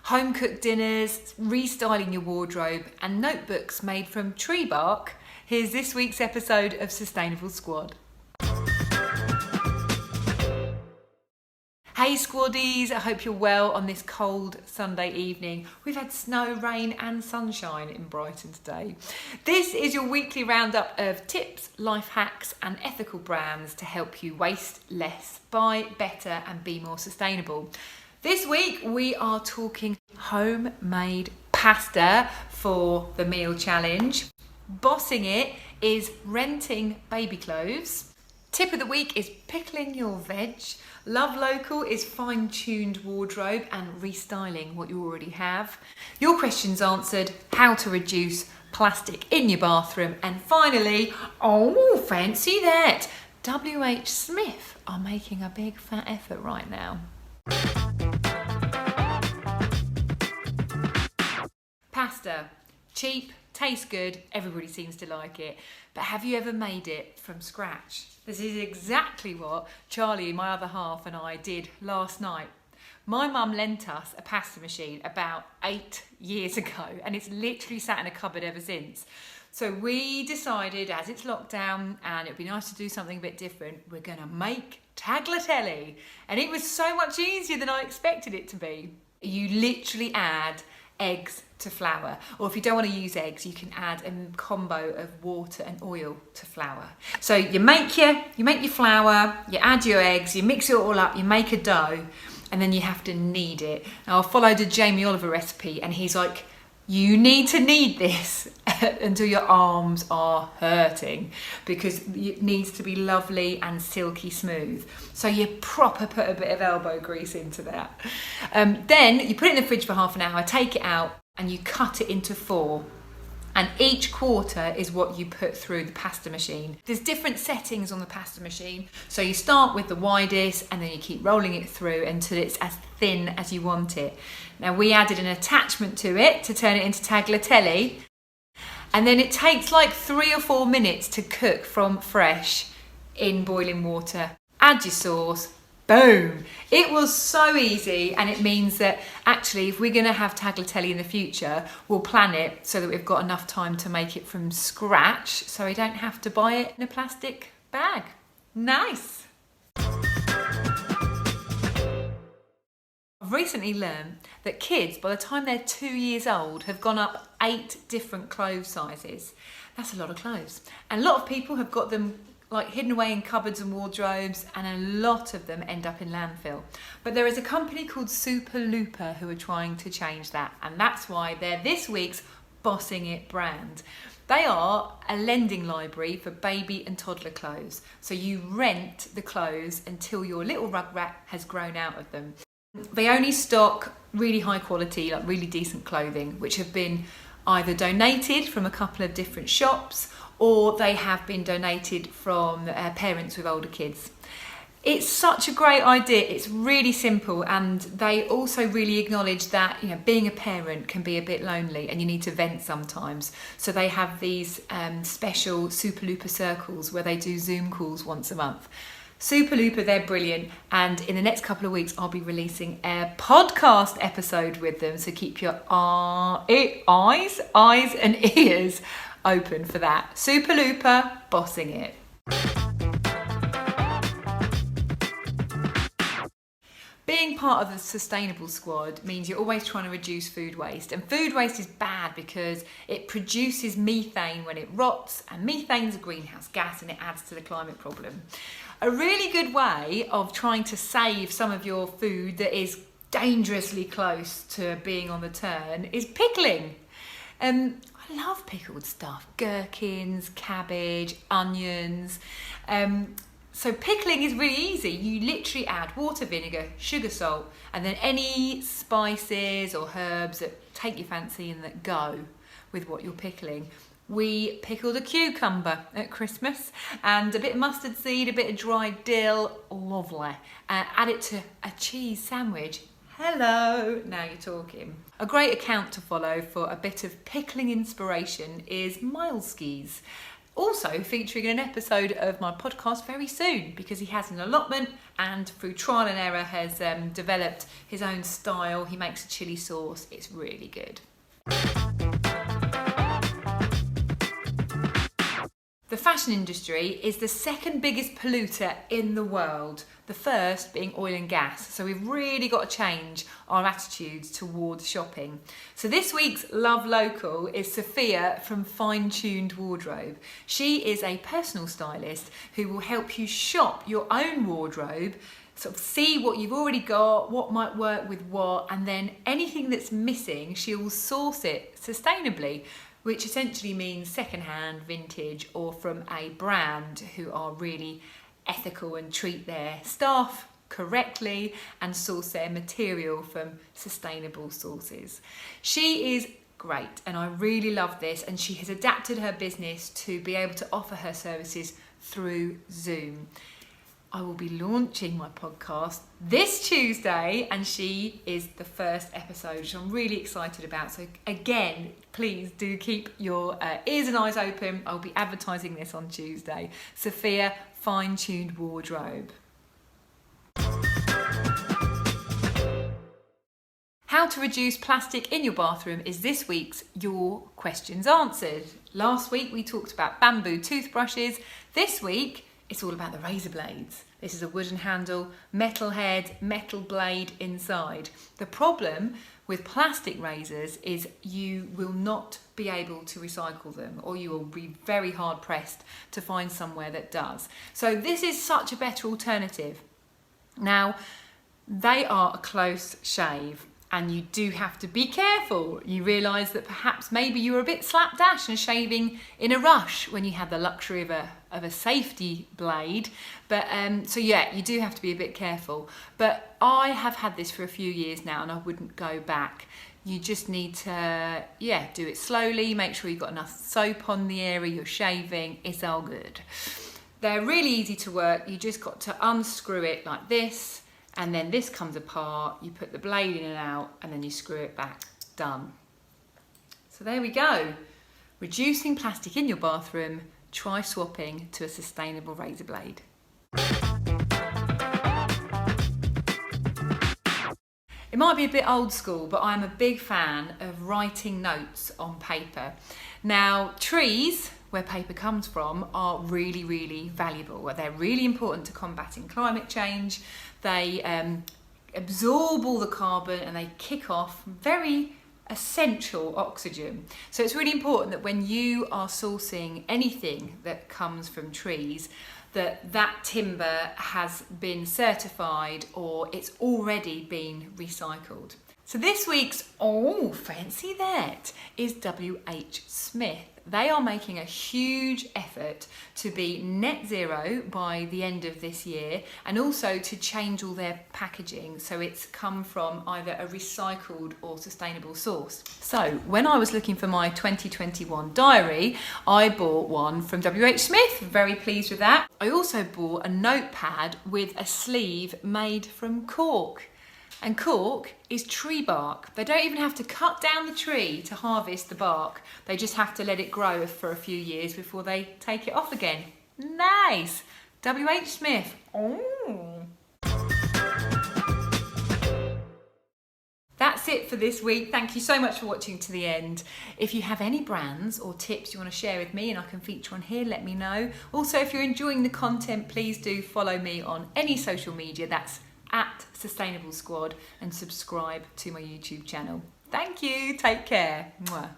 home-cooked dinners, restyling your wardrobe, and notebooks made from tree bark, here's this week's episode of Sustainable Squad. Hey Squaddies, I hope you're well on this cold Sunday evening. We've had snow, rain and sunshine in Brighton today. This is your weekly roundup of tips, life hacks and ethical brands to help you waste less, buy better and be more sustainable. This week we are talking homemade pasta for the meal challenge. Bossing it is renting baby clothes. Tip of the week is pickling your veg. Love local is fine-tuned wardrobe and restyling what you already have. Your questions answered, how to reduce plastic in your bathroom. And finally, oh, fancy that, WHSmith are making a big fat effort right now. Pasta, cheap, tastes good, everybody seems to like it. But have you ever made it from scratch? This is exactly what Charlie, my other half, and I did last night. My mum lent us a pasta machine about 8 years ago, and it's literally sat in a cupboard ever since. So we decided, as it's lockdown and it'd be nice to do something a bit different, we're gonna make tagliatelle. And it was so much easier than I expected it to be. You literally add eggs to flour, or if you don't want to use eggs, you can add a combo of water and oil to flour. So you make your flour, you add your eggs, you mix it all up, you make a dough, and then you have to knead it. Now I followed a Jamie Oliver recipe, and he's like, you need to knead this until your arms are hurting, because it needs to be lovely and silky smooth. So you proper put a bit of elbow grease into that. Then you put it in the fridge for half an hour, take it out, and you cut it into 4. And each quarter is what you put through the pasta machine. There's different settings on the pasta machine. So you start with the widest and then you keep rolling it through until it's as thin as you want it. Now we added an attachment to it to turn it into tagliatelle. And then it takes like 3 or 4 minutes to cook from fresh in boiling water. Add your sauce. Boom! It was so easy, and it means that actually if we're going to have tagliatelle in the future, we'll plan it so that we've got enough time to make it from scratch so we don't have to buy it in a plastic bag. Nice! I've recently learned that kids, by the time they're 2 years old, have gone up 8 different clothes sizes. That's a lot of clothes. And a lot of people have got them like hidden away in cupboards and wardrobes, and a lot of them end up in landfill. But there is a company called Superlooper who are trying to change that, and that's why they're this week's Bossing It brand. They are a lending library for baby and toddler clothes. So you rent the clothes until your little rug rat has grown out of them. They only stock really high quality, like really decent clothing, which have been either donated from a couple of different shops, or they have been donated from parents with older kids. It's such a great idea. It's really simple, and they also really acknowledge that, you know, being a parent can be a bit lonely and you need to vent sometimes. So they have these special Superlooper circles where they do Zoom calls once a month. Superlooper, they're brilliant, and in the next couple of weeks I'll be releasing a podcast episode with them, so keep your eyes and ears open for that. Superlooper, bossing it. Being part of the Sustainable Squad means you're always trying to reduce food waste, and food waste is bad because it produces methane when it rots, and methane is a greenhouse gas and it adds to the climate problem. A really good way of trying to save some of your food that is dangerously close to being on the turn is pickling. I love pickled stuff, gherkins, cabbage, onions. So pickling is really easy. You literally add water, vinegar, sugar, salt, and then any spices or herbs that take your fancy and that go with what you're pickling. We pickled a cucumber at Christmas and a bit of mustard seed, a bit of dried dill, lovely. Add it to a cheese sandwich. Hello, now you're talking. A great account to follow for a bit of pickling inspiration is Mileski's. Also featuring in an episode of my podcast very soon, because he has an allotment and through trial and error has developed his own style. He makes a chilli sauce. It's really good. The fashion industry is the second biggest polluter in the world, the first being oil and gas. So we've really got to change our attitudes towards shopping. So this week's Love Local is Sophia from Fine Tuned Wardrobe. She is a personal stylist who will help you shop your own wardrobe, sort of see what you've already got, what might work with what, and then anything that's missing, she will source it sustainably, which essentially means secondhand, vintage, or from a brand who are really ethical and treat their staff correctly and source their material from sustainable sources. She is great and I really love this, and she has adapted her business to be able to offer her services through Zoom. I will be launching my podcast this Tuesday and she is the first episode, which I'm really excited about. So again, please do keep your ears and eyes open. I'll be advertising this on Tuesday. Sophia, Fine Tuned Wardrobe. How to reduce plastic in your bathroom is this week's Your Questions Answered. Last week we talked about bamboo toothbrushes. This week it's all about the razor blades. This is a wooden handle, metal head, metal blade inside. The problem with plastic razors is you will not be able to recycle them, or you will be very hard pressed to find somewhere that does. So this is such a better alternative. Now, they are a close shave, and you do have to be careful. You realise that perhaps maybe you were a bit slapdash and shaving in a rush when you had the luxury of a safety blade. But so yeah, you do have to be a bit careful. But I have had this for a few years now and I wouldn't go back. You just need to, do it slowly. Make sure you've got enough soap on the area you're shaving. It's all good. They're really easy to work. You just got to unscrew it like this. And then this comes apart, you put the blade in and out, and then you screw it back. Done. So there we go. Reducing plastic in your bathroom, try swapping to a sustainable razor blade. It might be a bit old school, but I'm a big fan of writing notes on paper. Now, trees, where paper comes from, are really, really valuable. They're really important to combating climate change. They absorb all the carbon and they kick off very essential oxygen. So it's really important that when you are sourcing anything that comes from trees, that timber has been certified or it's already been recycled. So this week's, fancy that, is WHSmith. They are making a huge effort to be net zero by the end of this year, and also to change all their packaging so it's come from either a recycled or sustainable source. So when I was looking for my 2021 diary, I bought one from WHSmith, very pleased with that. I also bought a notepad with a sleeve made from cork. And cork is tree bark. They don't even have to cut down the tree to harvest the bark. They just have to let it grow for a few years before they take it off again. Nice! WHSmith. That's it for this week. Thank you so much for watching to the end. If you have any brands or tips you want to share with me and I can feature on here, let me know. Also, if you're enjoying the content, please do follow me on any social media. That's at Sustainable Squad, and subscribe to my YouTube channel. Thank you. Take care. Mwah.